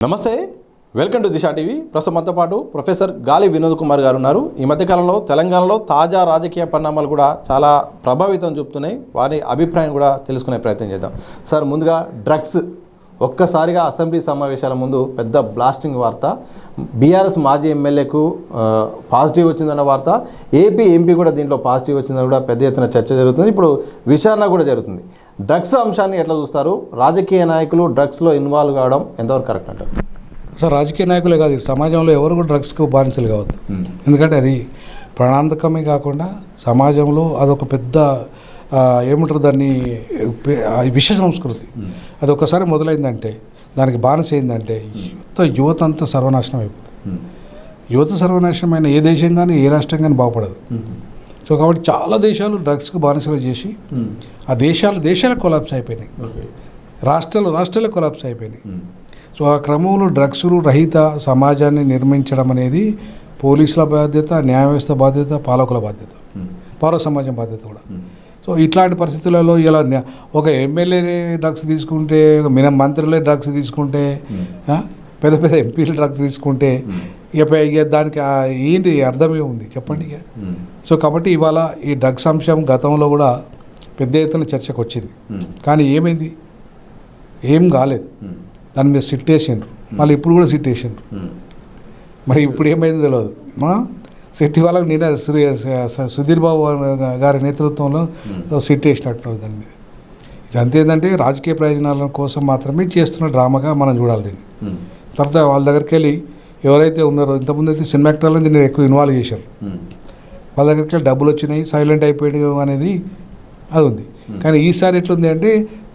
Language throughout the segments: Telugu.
నమస్తే, వెల్కమ్ టు దిశా టీవీ. ప్రస్తుతం మనతో పాటు ప్రొఫెసర్ గాలి వినోద్ కుమార్ గారు ఉన్నారు. ఈ మధ్యకాలంలో తెలంగాణలో తాజా రాజకీయ పరిణామాలు కూడా చాలా ప్రభావితం చూపుతున్నాయి. వారి అభిప్రాయం కూడా తెలుసుకునే ప్రయత్నం చేద్దాం. సార్, ముందుగా డ్రగ్స్ ఒక్కసారిగా అసెంబ్లీ సమావేశాల ముందు పెద్ద బ్లాస్టింగ్ వార్త. బీఆర్ఎస్ మాజీ ఎమ్మెల్యేకు పాజిటివ్ వచ్చిందన్న వార్త, ఏపీ ఎంపీ కూడా దీంట్లో పాజిటివ్ వచ్చిందని కూడా పెద్ద ఎత్తున చర్చ జరుగుతుంది. ఇప్పుడు విచారణ కూడా జరుగుతుంది. డ్రగ్స్ అంశాన్ని ఎట్లా చూస్తారు? రాజకీయ నాయకులు డ్రగ్స్లో ఇన్వాల్వ్ కావడం ఎంతవరకు కరెక్ట్ అంటారు? సార్, రాజకీయ నాయకులే కాదు, సమాజంలో ఎవరు కూడా డ్రగ్స్కు బానిసలు కావద్దు. ఎందుకంటే అది ప్రాణాంతకమే కాకుండా సమాజంలో అదొక పెద్ద ఏమంటారు దాన్ని, విష సంస్కృతి. అది ఒక్కసారి మొదలైందంటే, దానికి బానిస అయిందంటే యువత అంతా సర్వనాశనం అయిపోతుంది. యువత సర్వనాశనమైన ఏ దేశం కానీ ఏ రాష్ట్రం కానీ బాగుపడదు. సో కాబట్టి చాలా దేశాలు డ్రగ్స్కు బానిసలు చేసి ఆ దేశాలు కొలాప్స్ అయిపోయినాయి, రాష్ట్రాలు కొలాప్స్ అయిపోయినాయి. సో ఆ క్రమంలో డ్రగ్స్ రహిత సమాజాన్ని నిర్మించడం అనేది పోలీసుల బాధ్యత, న్యాయ వ్యవస్థ బాధ్యత, పాలకుల బాధ్యత, పౌర సమాజం బాధ్యత కూడా. సో ఇట్లాంటి పరిస్థితులలో ఇలా ఒక ఎమ్మెల్యేనే డ్రగ్స్ తీసుకుంటే, మంత్రులే డ్రగ్స్ తీసుకుంటే, పెద్ద పెద్ద ఎంపీలు డ్రగ్స్ తీసుకుంటే ఇక దానికి ఏంటి అర్థమే ఉంది చెప్పండి ఇక. సో కాబట్టి ఇవాళ ఈ డ్రగ్స్ అంశం గతంలో కూడా పెద్ద ఎత్తున చర్చకు వచ్చింది. కానీ ఏమైంది? ఏం కాలేదు. దాని మీద సిట్ వేసిండ్రు, మళ్ళీ ఇప్పుడు కూడా సిట్ వేసిండ్రు. మరి ఇప్పుడు ఏమైంది తెలియదు. సిట్టి వాళ్ళకి నేను సుధీర్ బాబు గారి నేతృత్వంలో సిట్ వేసినట్టున్నారు దాని మీద. ఇదంతా ఏంటంటే రాజకీయ ప్రయోజనాల కోసం మాత్రమే చేస్తున్న డ్రామాగా మనం చూడాలి దీన్ని. తర్వాత వాళ్ళ దగ్గరికి వెళ్ళి ఎవరైతే ఉన్నారో, ఇంతకుముందు అయితే సినిమా యాక్టర్లను దీన్ని ఎక్కువ ఇన్వాల్వ్ చేశారు. వాళ్ళ దగ్గరికి వెళ్ళి డబ్బులు వచ్చినాయి, సైలెంట్ అయిపోయాడు అనేది అది ఉంది. కానీ ఈసారి ఎట్లుంది అంటే,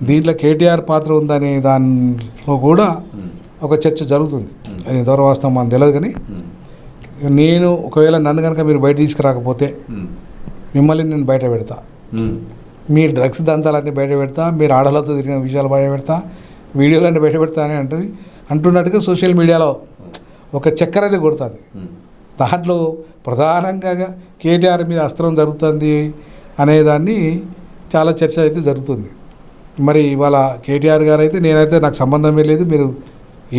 దీంట్లో కేటీఆర్ పాత్ర ఉందనే దానిలో కూడా ఒక చర్చ జరుగుతుంది. అది ఎంతవరకు వాస్తవం మనకు తెలియదు. కానీ నేను ఒకవేళ నన్ను కనుక మీరు బయట తీసుకురాకపోతే మిమ్మల్ని నేను బయట పెడతా, మీ డ్రగ్స్ దంతాలన్నీ బయట పెడతా, మీరు ఆడలతో తిరిగిన విషయాలు బయట పెడతా, వీడియోలన్నీ బయట పెడతా అని అంటున్నట్టుగా సోషల్ మీడియాలో ఒక చక్కెర అయితే కొడుతుంది. దాంట్లో ప్రధానంగా కేటీఆర్ మీద అస్త్రం జరుగుతుంది అనేదాన్ని చాలా చర్చ అయితే జరుగుతుంది. మరి ఇవాళ కేటీఆర్ గారు అయితే నేనైతే నాకు సంబంధమే లేదు, మీరు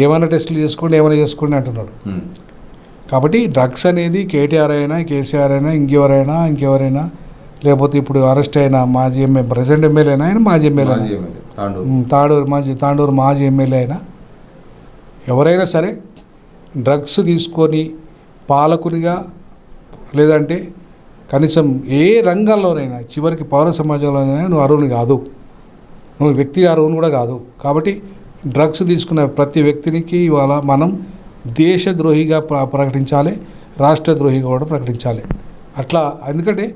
ఏమైనా టెస్టులు చేసుకోండి, ఏమైనా చేసుకోండి అంటున్నాడు. కాబట్టి డ్రగ్స్ అనేది కేటీఆర్ అయినా, కేసీఆర్ అయినా, ఇంకెవరైనా లేకపోతే ఇప్పుడు అరెస్ట్ అయిన మాజీ ప్రెసిడెంట్ ఎమ్మెల్యే అయినా, ఆయన మాజీ ఎమ్మెల్యే తాండూరు మాజీ ఎమ్మెల్యే అయినా, ఎవరైనా సరే డ్రగ్స్ తీసుకొని పాలకునిగా లేదంటే కనీసం ఏ రంగంలోనైనా చివరికి పౌర సమాజంలోనైనా నువ్వు అర్హుని కాదు, నువ్వు వ్యక్తిగా అర్హుని కూడా కాదు. కాబట్టి డ్రగ్స్ తీసుకున్న ప్రతి వ్యక్తికి ఇవాళ మనం దేశద్రోహిగా ప్రకటించాలి, రాష్ట్రద్రోహిగా కూడా ప్రకటించాలి. అట్లా ఎందుకంటే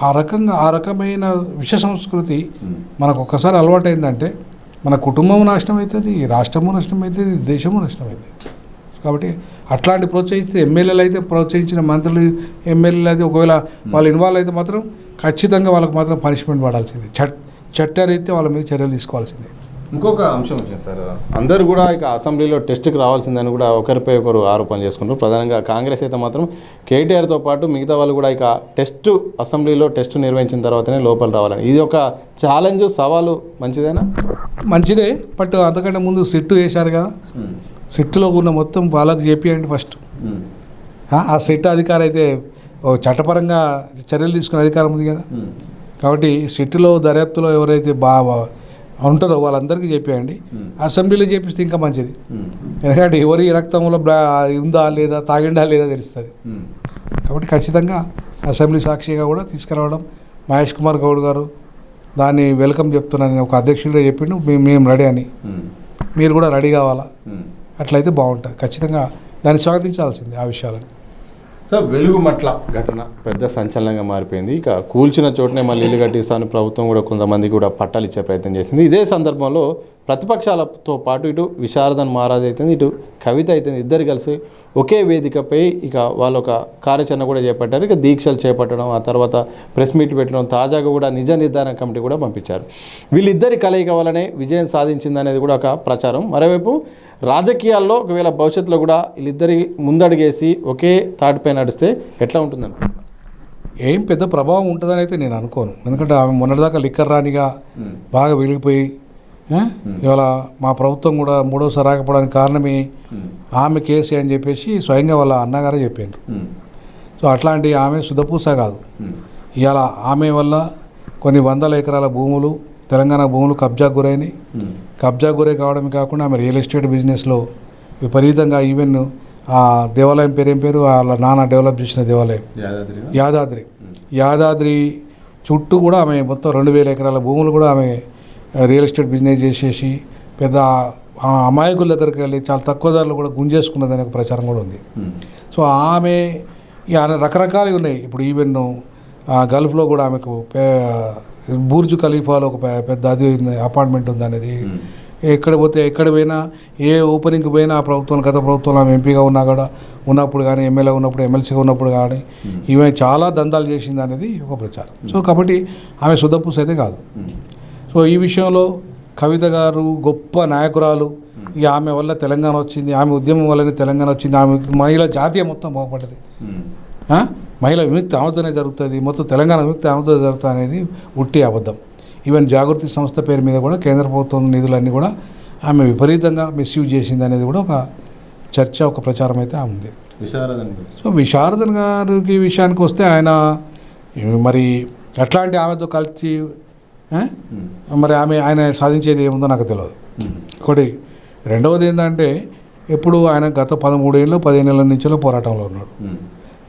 ఆ రకమైన విష సంస్కృతి మనకు ఒక్కసారి అలవాటైందంటే మన కుటుంబం నాశనం అవుతుంది, రాష్ట్రము నష్టం అవుతుంది, దేశము నష్టం అవుతుంది. కాబట్టి అట్లాంటి ప్రోత్సహించే ఎమ్మెల్యేలు అయితే, ప్రోత్సహించిన మంత్రులు ఎమ్మెల్యేలు అయితే ఒకవేళ వాళ్ళు ఇన్వాల్వ్ అయితే మాత్రం ఖచ్చితంగా వాళ్ళకి మాత్రం పనిష్మెంట్ పడాల్సిందే, చట్టరీత్యా వాళ్ళ మీద చర్యలు తీసుకోవాల్సిందే. ఇంకొక అంశం వచ్చింది సార్, అందరూ కూడా ఇక అసెంబ్లీలో టెస్ట్కి రావాల్సిందని కూడా ఒకరిపై ఒకరు ఆరోపణ చేసుకుంటారు. ప్రధానంగా కాంగ్రెస్ అయితే మాత్రం కేటీఆర్తో పాటు మిగతా వాళ్ళు కూడా ఇక అసెంబ్లీలో టెస్ట్ నిర్వహించిన తర్వాతనే లోపల రావాలని, ఇది ఒక ఛాలెంజ్, సవాలు మంచిదేనా? మంచిదే. బట్ అంతకంటే ముందు సిట్టు వేశారు కదా, సిట్టులో ఉన్న మొత్తం వాళ్ళకి చెప్పియండి ఫస్ట్. ఆ సిట్ అధికారం అయితే చట్టపరంగా చర్యలు తీసుకునే అధికారం ఉంది కదా. కాబట్టి సిట్టులో దర్యాప్తులో ఎవరైతే బాగా ఉంటారో వాళ్ళందరికీ చెప్పేయండి. అసెంబ్లీలో చేపిస్తే ఇంకా మంచిది. ఎందుకంటే ఎవరి రక్తంలో ఉందా లేదా, తాగిండా లేదా తెలుస్తుంది. కాబట్టి ఖచ్చితంగా అసెంబ్లీ సాక్షిగా కూడా తీసుకురావడం, మహేష్ కుమార్ గౌడ్ గారు దాన్ని వెల్కమ్ చెప్తున్నాను, ఒక అధ్యక్షుడిగా చెప్పిండు మేము రెడీ అని, మీరు కూడా రెడీ కావాలా, అట్లయితే బాగుంటుంది. ఖచ్చితంగా దాన్ని స్వాగతించాల్సింది ఆ విషయాలను. సార్, వెలుగుమట్ల ఘటన పెద్ద సంచలనంగా మారిపోయింది. ఇక కూల్చిన చోటనే మళ్ళీ ఇల్లు కట్టిస్తాను ప్రభుత్వం కూడా కొంతమంది కూడా పట్టాలు ఇచ్చే ప్రయత్నం చేసింది. ఇదే సందర్భంలో ప్రతిపక్షాలతో పాటు ఇటు విశారదన్ మహారాజ్ అవుతుంది, ఇటు కవిత అవుతుంది, ఇద్దరు కలిసి ఒకే వేదికపై ఇక వాళ్ళు ఒక కార్యాచరణ కూడా చేపట్టారు. ఇక దీక్షలు చేపట్టడం, ఆ తర్వాత ప్రెస్ మీట్లు పెట్టడం, తాజాగా కూడా నిజ నిర్ధారణ కమిటీ కూడా పంపించారు. వీళ్ళిద్దరి కలయిక వల్లనే విజయం సాధించిందనేది కూడా ఒక ప్రచారం. మరోవైపు రాజకీయాల్లో ఒకవేళ భవిష్యత్తులో కూడా వీళ్ళిద్దరి ముందడుగేసి ఒకే తాటిపై నడిస్తే ఎట్లా ఉంటుందని? ఏం పెద్ద ప్రభావం ఉంటుందని అయితే నేను అనుకోను. ఎందుకంటే ఆమె మొన్నటిదాకా లిక్కర్ రాణిగా బాగా వెలిగిపోయి ఇవాళ మా ప్రభుత్వం కూడా మూడోసారి రాకపోవడానికి కారణమే ఆమె కేసీ అని చెప్పేసి స్వయంగా వాళ్ళ అన్నగారే చెప్పారు. సో అట్లాంటి ఆమె సుధపూస కాదు. ఇవాళ ఆమె వల్ల కొన్ని వందల ఎకరాల భూములు తెలంగాణ భూములు కబ్జాకు గురైనాయి. కబ్జా గురై కావడమే కాకుండా ఆమె రియల్ ఎస్టేట్ బిజినెస్లో విపరీతంగా ఈవెన్ ఆ దేవాలయం పేరేం పేరు వాళ్ళ నాన్న డెవలప్ చేసిన దేవాలయం యాదాద్రి చుట్టూ కూడా ఆమె మొత్తం 2000 ఎకరాల భూములు కూడా ఆమె రియల్ ఎస్టేట్ బిజినెస్ చేసేసి పెద్ద అమాయకుల దగ్గరికి వెళ్ళి చాలా తక్కువ ధరలు కూడా గుంజేసుకున్నదనే ఒక ప్రచారం కూడా ఉంది. సో ఆమె రకరకాలుగా ఉన్నాయి. ఇప్పుడు ఈవెన్ గల్ఫ్లో కూడా ఆమెకు బూర్జు ఖలీఫాలో ఒక పెద్ద అది అపార్ట్మెంట్ ఉంది అనేది. ఎక్కడ పోయినా ఏ ఓపెనింగ్కి పోయినా ఆ ప్రభుత్వం గత ప్రభుత్వంలో ఆమె ఎంపీగా ఉన్నా కూడా ఉన్నప్పుడు కానీ ఎమ్మెల్యే ఉన్నప్పుడు ఎమ్మెల్సీగా ఉన్నప్పుడు కానీ ఈమె చాలా దందాలు చేసింది అనేది ఒక ప్రచారం. సో కాబట్టి ఆమె సుధపూస అయితే కాదు. సో ఈ విషయంలో కవిత గారు గొప్ప నాయకురాలు. ఇక ఆమె వల్ల తెలంగాణ వచ్చింది, ఆమె ఉద్యమం వల్లనే తెలంగాణ వచ్చింది, ఆమె మహిళా జాతీయ మొత్తం బాగుపడ్డది, మహిళా విముక్తి ఆమెతోనే జరుగుతుంది, మొత్తం తెలంగాణ విముక్తి ఆమెతో జరుగుతుంది అనేది ఉట్టి అబద్ధం. ఈవెన్ జాగృతి సంస్థ పేరు మీద కూడా కేంద్ర ప్రభుత్వం నిధులన్నీ కూడా ఆమె విపరీతంగా మిస్యూజ్ చేసింది అనేది కూడా ఒక చర్చ, ఒక ప్రచారం అయితే ఉంది. సో విశారదన్ గారికి విషయానికి వస్తే ఆయన మరి అట్లాంటి ఆమెతో కలిసి మరి ఆయన సాధించేది ఏముందో నాకు తెలియదు. ఒకటి. రెండవది ఏంటంటే ఇప్పుడు ఆయన గత 13 ఏళ్ళు 15 ఏళ్ళ నుంచో పోరాటంలో ఉన్నాడు.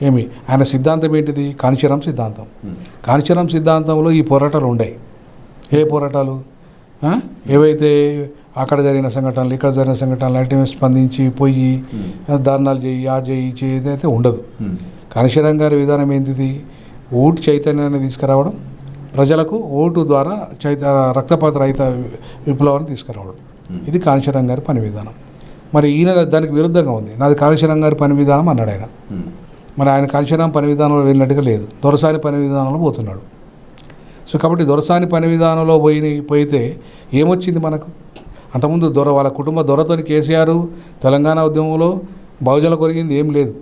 ఏమి ఆయన సిద్ధాంతం ఏంటిది? కాంచీరాం సిద్ధాంతం. కాంచీరాం సిద్ధాంతంలో ఈ పోరాటాలు ఉన్నాయి. ఏ పోరాటాలు? ఏవైతే అక్కడ జరిగిన సంఘటనలు, ఇక్కడ జరిగిన సంఘటనలు అటు స్పందించి పోయి ధర్నాలు చేయి అయితే ఉండదు. కాంచీరాం గారి విధానం ఏంటిది? ఓటు చైతన్యాన్ని తీసుకురావడం, ప్రజలకు ఓటు ద్వారా రక్తపాత రహిత విప్లవాన్ని తీసుకురావడం. ఇది కాంచీరాం గారి పని విధానం. మరి ఈయన దానికి విరుద్ధంగా ఉంది. నాది కాంచీరాం గారి పని విధానం అన్నాడు ఆయన. మరి ఆయన కాంచీరాం పని విధానంలో వెళ్ళినట్టుగా లేదు, దొరసాని పని విధానంలో పోతున్నాడు. సో కాబట్టి దొరసాని పని విధానంలో పోయితే ఏమొచ్చింది మనకు? అంతకుముందు వాళ్ళ కుటుంబ దొరతో కేసీఆర్ తెలంగాణ ఉద్యమంలో బహుజనుల కొరిగింది ఏం లేదు.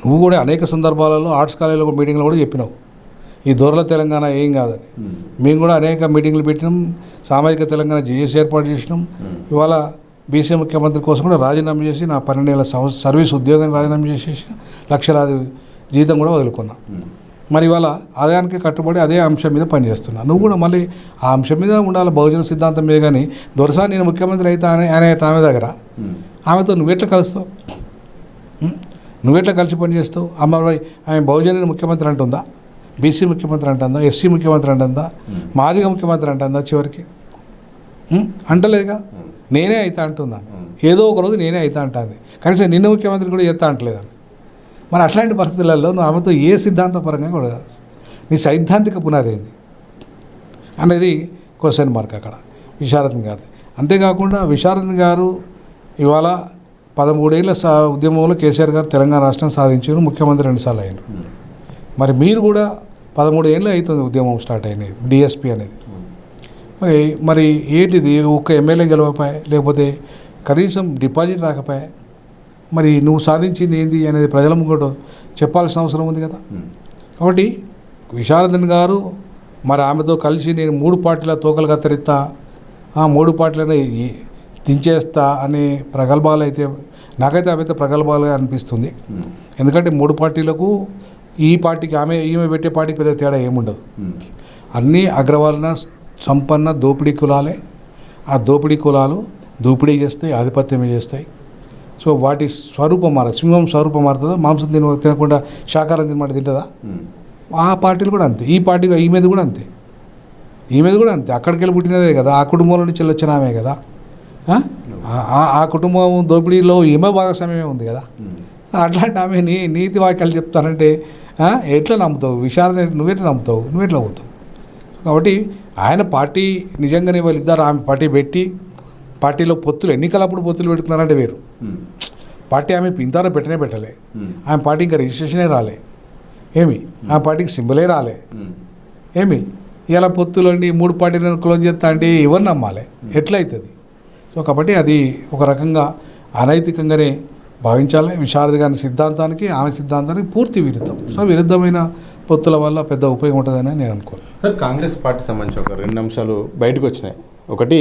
నువ్వు కూడా అనేక సందర్భాలలో ఆర్ట్స్ కాలేజీలో మీటింగ్లో కూడా చెప్పినావు ఈ దొరల తెలంగాణ ఏం కాదని. మేము కూడా అనేక మీటింగ్లు పెట్టినాం, సామాజిక తెలంగాణ జేఏసీ ఏర్పాటు చేసినాం. ఇవాళ బీసీ ముఖ్యమంత్రి కోసం కూడా రాజీనామా చేసి నా 12 ఏళ్ళ సర్వీస్ ఉద్యోగాన్ని రాజీనామా చేసేసి లక్షలాది జీతం కూడా వదులుకున్నా. మరి ఇవాళ ఆదాయానికి కట్టుబడి అదే అంశం మీద పనిచేస్తున్నా. నువ్వు కూడా మళ్ళీ ఆ అంశం మీద ఉండాలి, బహుజన సిద్ధాంతం మీద. కానీ దొరసా నేను ముఖ్యమంత్రి అయితే అనే ఆమె దగ్గర ఆమెతో నువ్వెట్లా కలుస్తావు? నువ్వెట్లా కలిసి పని చేస్తావు? ఆమె బహుజన ముఖ్యమంత్రి అంటుందా? బీసీ ముఖ్యమంత్రి అంటుందా? ఎస్సీ ముఖ్యమంత్రి అంటుందా? మాదిగ ముఖ్యమంత్రి అంటుందా? చివరికి అంటలేదుగా. నేనే అవుతా అంటున్నాను, ఏదో ఒక రోజు నేనే అవుతా అంటుంది. కనీసం నిన్న ముఖ్యమంత్రి కూడా చేస్తా అంటలేదని. మరి అట్లాంటి పరిస్థితులలో నువ్వు ఆమెతో ఏ సిద్ధాంతపరంగా కూడా నీ సైద్ధాంతిక పునాది ఏంది అనేది క్వశ్చన్ మార్క్ అక్కడ విశారదన్ గారు. అంతేకాకుండా విశారదన్ గారు ఇవాళ 13 ఏళ్ళ ఉద్యమంలో కేసీఆర్ గారు తెలంగాణ రాష్ట్రం సాధించారు, ముఖ్యమంత్రి 2 సార్లు అయినారు. మరి మీరు కూడా 13 ఏళ్ళు అవుతుంది ఉద్యమం స్టార్ట్ అయినది, డిఎస్పీ అనేది. మరి ఏంటిది? ఒక్క ఎమ్మెల్యే గెలవపాయి, లేకపోతే కనీసం డిపాజిట్ రాకపోయా? మరి నువ్వు సాధించింది ఏంది అనేది ప్రజల ముంగట చెప్పాల్సిన అవసరం ఉంది కదా. కాబట్టి విశారదన్ గారు మరి ఆమెతో కలిసి నేను 3 పార్టీల తోకలు కత్తిరిస్తా, 3 పార్టీలను దించేస్తా అనే ప్రగల్భాలు అయితే నాకైతే అవైతే ప్రగల్భాలుగా అనిపిస్తుంది. ఎందుకంటే 3 పార్టీలకు ఈ పార్టీకి ఈమె పెట్టే పార్టీకి పెద్ద తేడా ఏముండదు. అన్నీ అగ్రవర్ణ సంపన్న దోపిడీ కులాలే. ఆ దోపిడీ కులాలు దోపిడీ చేస్తాయి, ఆధిపత్యమే చేస్తాయి. సో వాటి స్వరూపం మారదు. సింహం స్వరూపం మారుతుందా? మాంసం తినకుండా శాకాహారం తినమాట తింటుందా? ఆ పార్టీలు కూడా అంతే. ఈ పార్టీ ఈమెది కూడా అంతే, ఈమెది కూడా అంతే. అక్కడికి వెళ్ళి పుట్టినదే కదా, ఆ కుటుంబంలో నుంచి వచ్చిన ఆమె కదా. ఆ కుటుంబం దోపిడీలో ఈమె భాగస్వామ్యమే ఉంది కదా. అట్లాంటి ఆమె నీతి వాక్యాలు చెప్తానంటే ఎట్లా నమ్ముతావు? విశారద నువ్వెట్లా నమ్ముతావు? నువ్వెట్లా పోతావు? కాబట్టి ఆయన పార్టీ నిజంగానే వాళ్ళిద్దరు ఆమె పార్టీ పెట్టి పార్టీలో పొత్తులు ఎన్నికలప్పుడు పొత్తులు పెట్టుకున్నారంటే వేరు. పార్టీ ఆమె ఇంతవర పెట్టలే. ఆమె పార్టీ ఇంకా రిజిస్ట్రేషనే రాలే. ఏమి ఆ పార్టీకి సింబలే రాలే. ఏమి ఇలా పొత్తులు అండి 3 పార్టీలను క్లోజ్ చేస్తా అంటే ఎవరు నమ్మాలి? ఎట్లయితుంది? సో కాబట్టి అది ఒక రకంగా అనైతికంగానే భావించాలి. విశారద గారి సిద్ధాంతానికి ఆమె సిద్ధాంతానికి పూర్తి విరుద్ధం. సో విరుద్ధమైన పొత్తుల వల్ల పెద్ద ఉపయోగం ఉంటుందని నేను అనుకోను. సార్, కాంగ్రెస్ పార్టీ సంబంధించి ఒక 2 అంశాలు బయటకు వచ్చినాయి. ఒకటి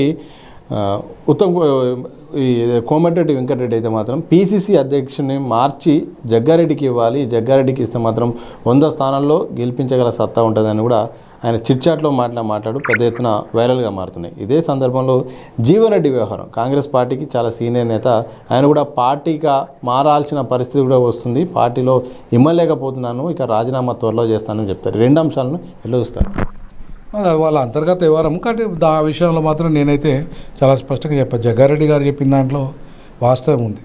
ఉత్తమ్ ఈ కోమటిరెడ్డి వెంకటరెడ్డి అయితే మాత్రం పీసీసీ అధ్యక్షుని మార్చి జగ్గారెడ్డికి ఇవ్వాలి, జగ్గారెడ్డికి ఇస్తే మాత్రం 100 స్థానాల్లో గెలిపించగల సత్తా ఉంటుందని కూడా ఆయన చిట్చాట్లో మాట్లాడు పెద్ద ఎత్తున వైరల్గా మారుతున్నాయి. ఇదే సందర్భంలో జీవన్ రెడ్డి వ్యవహారం, కాంగ్రెస్ పార్టీకి చాలా సీనియర్ నేత, ఆయన కూడా పార్టీగా మారాల్సిన పరిస్థితి కూడా వస్తుంది, పార్టీలో ఇమ్మలేకపోతున్నాను, ఇక రాజీనామా త్వరలో చేస్తానని చెప్తారు. 2 అంశాలను ఎట్లా చూస్తారు? వాళ్ళ అంతర్గత వ్యవహారం, కానీ ఆ విషయంలో మాత్రం నేనైతే చాలా స్పష్టంగా చెప్పాను. జగ్గారెడ్డి గారు చెప్పిన దాంట్లో వాస్తవం ఉంది,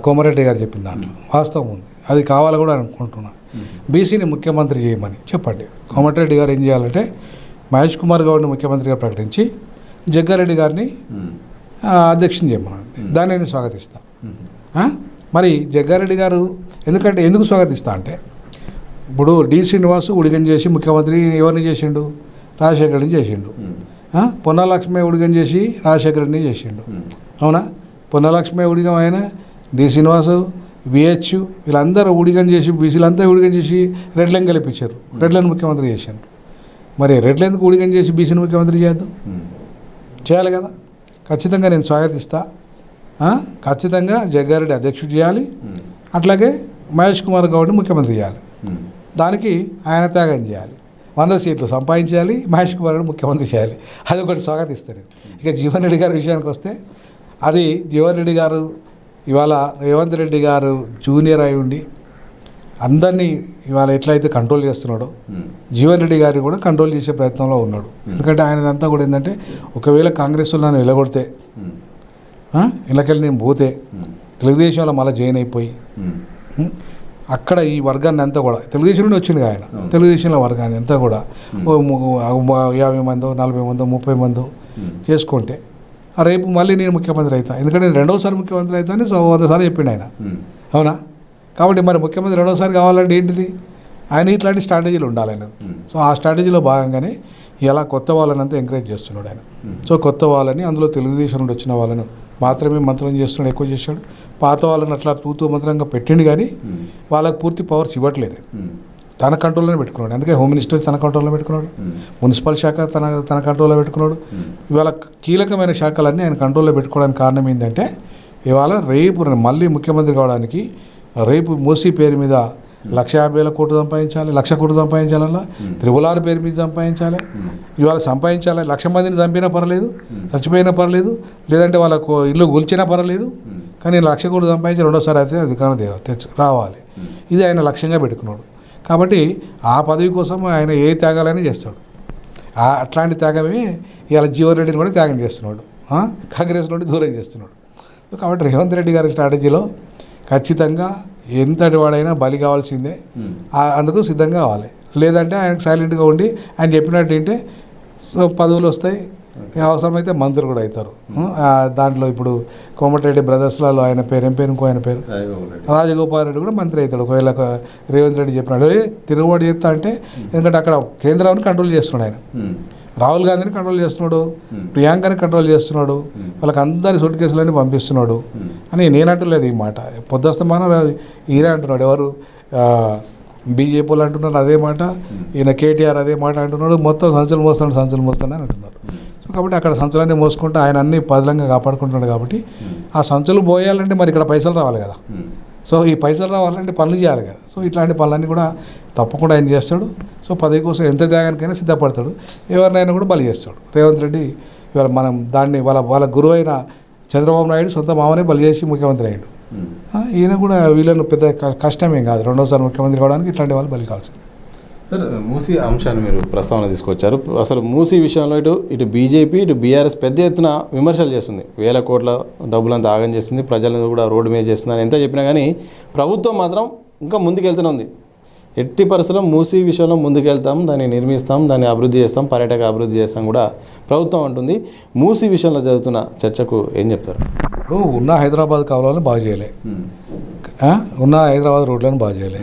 కోమరెడ్డి గారు చెప్పిన దాంట్లో వాస్తవం ఉంది, అది కావాలని కూడా అనుకుంటున్నాను. బీసీని ముఖ్యమంత్రి చేయమని చెప్పండి. కోమటిరెడ్డి గారు ఏం చేయాలంటే మహేష్ కుమార్ గౌడ్ని ముఖ్యమంత్రిగా ప్రకటించి జగ్గారెడ్డి గారిని అధ్యక్షుని చేయమనండి, దాన్ని నేను స్వాగతిస్తాను. మరి జగ్గారెడ్డి గారు ఎందుకు స్వాగతిస్తా అంటే, ఇప్పుడు డి శ్రీనివాసు ఉడిగం చేసి ముఖ్యమంత్రి ఎవరిని చేసిండు? రాజశేఖర రెడ్డిని చేసిండు. పొన్నాలక్ష్మి ఉడిగం చేసి రాజశేఖర రెడ్డిని చేసిండు. అవునా? పొన్నాలక్ష్మి ఉడిగం ఆయన, డి శ్రీనివాసు, విహెచ్ వీళ్ళందరూ ఊడిగం చేసి బీసీలంతా ఊడిగం చేసి రెడ్లను గెలిపించారు, రెడ్లను ముఖ్యమంత్రి చేశారు. మరి రెడ్లు ఎందుకు ఊడిగం చేసి బీసీని ముఖ్యమంత్రి చేద్దాం? చేయాలి కదా. ఖచ్చితంగా నేను స్వాగతిస్తా. ఖచ్చితంగా జగ్గారెడ్డి అధ్యక్షుడు చేయాలి, అట్లాగే మహేష్ కుమార్ గౌడ్ని ముఖ్యమంత్రి చేయాలి. దానికి ఆయన త్యాగం చేయాలి, 100 సీట్లు సంపాదించాలి, మహేష్ కుమార్ గౌడ్ ముఖ్యమంత్రి చేయాలి. అది ఒకటి స్వాగతిస్తాను. ఇక జీవన్ రెడ్డి గారి విషయానికి వస్తే, అది జీవన్ రెడ్డి గారు ఇవాళ రేవంత్ రెడ్డి గారు జూనియర్ అయి ఉండి అందరినీ ఇవాళ ఎట్లయితే కంట్రోల్ చేస్తున్నాడో, జీవన్ రెడ్డి గారిని కూడా కంట్రోల్ చేసే ప్రయత్నంలో ఉన్నాడు. ఎందుకంటే ఆయనదంతా కూడా ఏంటంటే, ఒకవేళ కాంగ్రెస్లో నన్ను నిలగొడితే, ఇళ్ళకెళ్ళి నేను పోతే, తెలుగుదేశంలో మళ్ళీ జాయిన్ అయిపోయి అక్కడ ఈ వర్గాన్ని అంతా కూడా తెలుగుదేశం నుండి వచ్చింది ఆయన, తెలుగుదేశంలో వర్గాన్ని అంతా కూడా 50 మందో 40 మందో 30 మందో చేసుకుంటే రేపు మళ్ళీ నేను ముఖ్యమంత్రి అవుతాను. ఎందుకంటే నేను 2వసారి ముఖ్యమంత్రి అవుతాను 100 సార్లు చెప్పిండు ఆయన. అవునా? కాబట్టి మరి ముఖ్యమంత్రి 2వసారి కావాలంటే ఏంటిది? ఆయన ఇట్లాంటి స్ట్రాటజీలు ఉండాలి ఆయన. సో ఆ స్ట్రాటజీలో భాగంగానే ఇలా కొత్త వాళ్ళని అంతా ఎంకరేజ్ చేస్తున్నాడు ఆయన. సో కొత్త వాళ్ళని, అందులో తెలుగుదేశం నుండి వచ్చిన వాళ్ళను మాత్రమే మంత్రం చేస్తున్నాడు, ఎక్కువ చేశాడు. పాత వాళ్ళని అట్లా తూతూ మంత్రంగా పెట్టిండు, కానీ వాళ్ళకి పూర్తి పవర్స్ ఇవ్వట్లేదు. తన కంట్రోల్లోనే పెట్టుకున్నాడు. అందుకే హోమ్ మినిస్టర్ తన కంట్రోల్లో పెట్టుకున్నాడు, మున్సిపల్ శాఖ తన కంట్రోల్లో పెట్టుకున్నాడు. ఇవాళ కీలకమైన శాఖలన్నీ ఆయన కంట్రోల్లో పెట్టుకోవడానికి కారణం ఏంటంటే, ఇవాళ రేపు మళ్ళీ ముఖ్యమంత్రి కావడానికి రేపు మూసీ పేరు మీద 1,50,000 కోట్లు సంపాదించాలి, 1,00,000 కోట్లు సంపాదించాలన్నా, త్రిపులార్ పేరు మీద సంపాదించాలి. ఇవాళ సంపాదించాలి, 1,00,000 మందిని చంపినా పర్లేదు, చచ్చిపోయినా పర్లేదు, లేదంటే వాళ్ళకు ఇల్లు కూల్చినా పర్లేదు, కానీ 1,00,000 కోట్లు సంపాదించి 2వసారి అయితే అధికారం రావాలి. ఇది ఆయన లక్ష్యంగా పెట్టుకున్నాడు. కాబట్టి ఆ పదవి కోసం ఆయన ఏ త్యాగాలైనా చేస్తాడు. అట్లాంటి త్యాగమే ఇవాళ జీవన్ రెడ్డిని కూడా త్యాగం చేస్తున్నాడు, కాంగ్రెస్ నుండి దూరం చేస్తున్నాడు. కాబట్టి రేవంత్ రెడ్డి గారి స్ట్రాటజీలో ఖచ్చితంగా ఎంతటి వాడైనా బలి కావాల్సిందే, అందుకు సిద్ధంగా కావాలి. లేదంటే ఆయనకు సైలెంట్గా ఉండి ఆయన చెప్పినట్టు ఏంటంటే పదవులు వస్తాయి, అవసరమైతే మంత్రులు కూడా అవుతారు. దాంట్లో ఇప్పుడు కోమటిరెడ్డి బ్రదర్స్లలో ఆయన పేరు ఇంకో ఆయన పేరు రాజగోపాల్ రెడ్డి కూడా మంత్రి అవుతాడు. ఒకవేళ రేవంత్ రెడ్డి చెప్పినాడు తిరుగుబాటు చేస్తా అంటే, ఎందుకంటే అక్కడ కేంద్రాన్ని కంట్రోల్ చేస్తున్నాడు ఆయన. రాహుల్ గాంధీని కంట్రోల్ చేస్తున్నాడు, ప్రియాంకని కంట్రోల్ చేస్తున్నాడు, వాళ్ళకి అందరి సూట్ కేసులన్నీ పంపిస్తున్నాడు అని నేనంటలేదు. ఈ మాట పొద్దుస్తమానం ఈయన అంటున్నాడు. ఎవరు? బీజేపీ వాళ్ళు అంటున్నారు అదే మాట, ఈయన కేటీఆర్ అదే మాట అంటున్నాడు. మొత్తం సంచులు మోస్తాడు అని అంటున్నారు. సో కాబట్టి అక్కడ సంచులన్నీ మోసుకుంటూ ఆయన అన్ని పదిలంగా కాపాడుకుంటున్నాడు. కాబట్టి ఆ సంచులు పోయాలంటే మరి ఇక్కడ పైసలు రావాలి కదా. సో ఈ పైసలు రావాలంటే పనులు చేయాలి కదా. సో ఇట్లాంటి పనులన్నీ కూడా తప్పకుండా ఆయన చేస్తాడు. సో పదవి కోసం ఎంత త్యాగానికైనా సిద్ధపడతాడు, ఎవరినైనా కూడా బలి చేస్తాడు. రేవంత్ రెడ్డి ఇవాళ మనం దాన్ని వాళ్ళ గురువు అయిన చంద్రబాబు నాయుడు సొంత మామనే బలి చేసి ముఖ్యమంత్రి అయ్యాడు. ఈయన కూడా వీళ్ళను పెద్ద కష్టమేం కాదు 2వసారి ముఖ్యమంత్రి కావడానికి ఇట్లాంటి వాళ్ళు బలి కావాల్సింది. సార్, మూసీ అంశాన్ని మీరు ప్రస్తావన తీసుకొచ్చారు. అసలు మూసీ విషయంలో ఇటు బీజేపీ ఇటు బీఆర్ఎస్ పెద్ద ఎత్తున విమర్శలు చేస్తుంది. 1,000 కోట్ల డబ్బులంతా ఆగం చేస్తుంది, ప్రజలను కూడా రోడ్డు మీద చేస్తుంది అని ఎంత చెప్పినా కానీ ప్రభుత్వం మాత్రం ఇంకా ముందుకెళ్తూనే ఉంది. ఎట్టి పరిస్థితుల్లో మూసీ విషయంలో ముందుకెళ్తాం, దాన్ని నిర్మిస్తాం, దాన్ని అభివృద్ధి చేస్తాం, పర్యాటక అభివృద్ధి చేస్తాం కూడా ప్రభుత్వం అంటుంది. మూసీ విషయంలో జరుగుతున్న చర్చకు ఏం చెప్తారు? ఇప్పుడు ఉన్న హైదరాబాద్ కావాలని బాగు చేయలే, ఉన్న హైదరాబాద్ రోడ్లను బాగు చేయలే.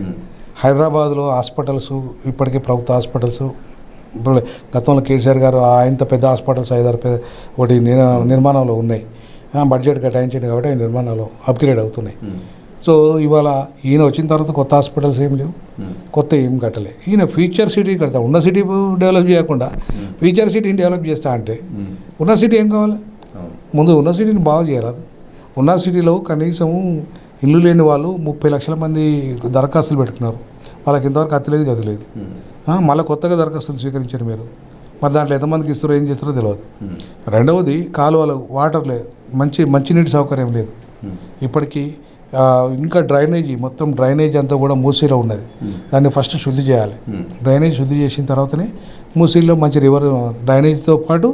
హైదరాబాద్లో హాస్పిటల్స్ ఇప్పటికీ ప్రభుత్వ హాస్పిటల్స్, ఇప్పుడు గతంలో కేసీఆర్ గారు ఆయనతో పెద్ద హాస్పిటల్స్ 5-6 ఒకటి నిర్మాణంలో ఉన్నాయి. బడ్జెట్ కేటాయించింది కాబట్టి ఆ నిర్మాణాలు అప్గ్రేడ్ అవుతున్నాయి. సో ఇవాళ ఈయన వచ్చిన తర్వాత కొత్త హాస్పిటల్స్ ఏం లేవు, కొత్త ఏం కట్టలే. ఈయన ఫ్యూచర్ సిటీ కడతా, ఉన్న సిటీ డెవలప్ చేయకుండా ఫ్యూచర్ సిటీని డెవలప్ చేస్తా అంటే ఉన్న సిటీ ఏం కావాలి? ముందు ఉన్న సిటీని బాగా చేయరాదు. ఉన్న సిటీలో కనీసం ఇల్లు లేని వాళ్ళు 30 లక్షల మంది దరఖాస్తులు పెట్టుకున్నారు. వాళ్ళకి ఇంతవరకు అత్తి లేదు, గది లేదు. మళ్ళీ కొత్తగా దరఖాస్తులు స్వీకరించారు మీరు. మరి దాంట్లో ఎంతమందికి ఇస్తారో ఏం చేస్తారో తెలియదు. రెండవది కాలువలు, వాటర్ లేదు, మంచినీటి సౌకర్యం లేదు. ఇప్పటికీ ఇంకా డ్రైనేజీ, మొత్తం డ్రైనేజ్ అంతా కూడా మూసీలో ఉన్నది. దాన్ని ఫస్ట్ శుద్ధి చేయాలి. డ్రైనేజ్ శుద్ధి చేసిన తర్వాతనే మూసీలో మంచి రివర్ డ్రైనేజ్తో పాటు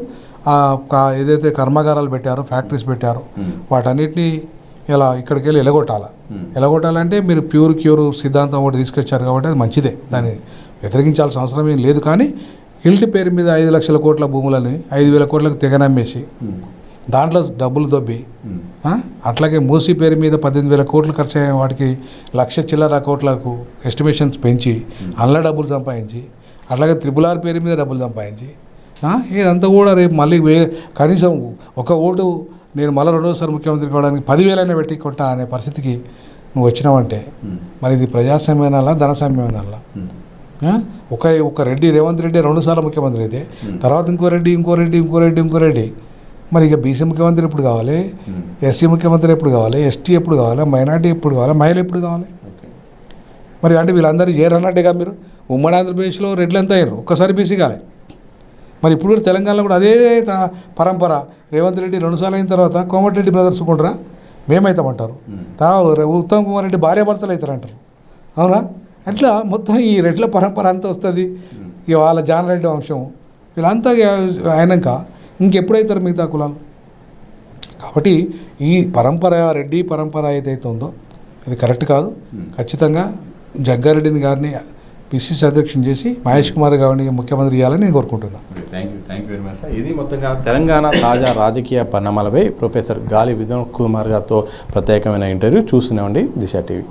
ఏదైతే కర్మాగారాలు పెట్టారో, ఫ్యాక్టరీస్ పెట్టారో వాటన్నిటిని ఇలా ఇక్కడికి వెళ్ళి ఎలగొట్టాలంటే మీరు క్యూర్ సిద్ధాంతం ఒకటి తీసుకొచ్చారు కాబట్టి అది మంచిదే, దాన్ని వ్యతిరేకించాల్సిన అవసరం ఏం లేదు. కానీ హిల్ట్ పేరు మీద 5 లక్షల కోట్ల భూములని 5,000 కోట్లకు తెగనమ్మేసి దాంట్లో డబ్బులు దొబ్బి, అట్లాగే మూసీ పేరు మీద 18,000 కోట్లు ఖర్చు అయ్యే వాటికి 1,00,000 చిల్లర కోట్లకు ఎస్టిమేషన్స్ పెంచి అందులో డబ్బులు సంపాదించి, అట్లాగే RRR పేరు మీద డబ్బులు సంపాదించి, ఇదంతా కూడా రేపు మళ్ళీ కనీసం ఒక ఓటు నేను మళ్ళీ రెండోసారి ముఖ్యమంత్రి కావడానికి 10,000 పెట్టి కొట్టా అనే పరిస్థితికి నువ్వు వచ్చినావంటే మరి ఇది ప్రజాస్వామ్యనాలా, ధనస్వామ్యనాలా? ఒక రెడ్డి, రేవంత్ రెడ్డి 2 సార్లు ముఖ్యమంత్రి అయితే తర్వాత ఇంకో రెడ్డి. మరి ఇక బీసీ ముఖ్యమంత్రి ఎప్పుడు కావాలి? ఎస్సీ ముఖ్యమంత్రి ఎప్పుడు కావాలి? ఎస్టీ ఎప్పుడు కావాలి? మైనార్టీ ఎప్పుడు కావాలి? మహిళ ఎప్పుడు కావాలి? మరి అంటే వీళ్ళందరూ చేరన్నట్టుగా మీరు ఉమ్మడి ఆంధ్రప్రదేశ్లో రెడ్లు ఎంత అయ్యారు, ఒక్కసారి బీసీ కాలే. మరి ఇప్పుడు కూడా తెలంగాణలో కూడా అదే పరంపర. రేవంత్ రెడ్డి 2 సార్లు అయిన తర్వాత కోమటిరెడ్డి బ్రదర్స్ కూడా మేమవుతామంటారు, తర్వాత ఉత్తమ్ కుమార్ రెడ్డి భార్యాభర్తలు అవుతారంటారు. అవునా? అట్లా మొత్తం ఈ రెడ్ల పరంపర అంతా వస్తుంది. ఇక వాళ్ళ జానరెడ్డి వంశం వీళ్ళంతా అయినాక ఇంకెప్పుడైతారు మిగతా కులాలు? కాబట్టి ఈ పరంపర, రెడ్డి పరంపర ఏదైతే ఉందో అది కరెక్ట్ కాదు. ఖచ్చితంగా జగ్గారెడ్డిని గారిని పిసిసి అధ్యక్షుని చేసి మహేష్ కుమార్ గారిని ముఖ్యమంత్రి చేయాలని నేను కోరుకుంటున్నాను. Thank you very much sir. ఇది మొత్తంగా తెలంగాణ తాజా రాజకీయ పరిణామాలపై ప్రొఫెసర్ గాలి వినోద్ కుమార్ గారితో ప్రత్యేకమైన ఇంటర్వ్యూ. చూస్తూనే ఉండి దిశ టీవీ.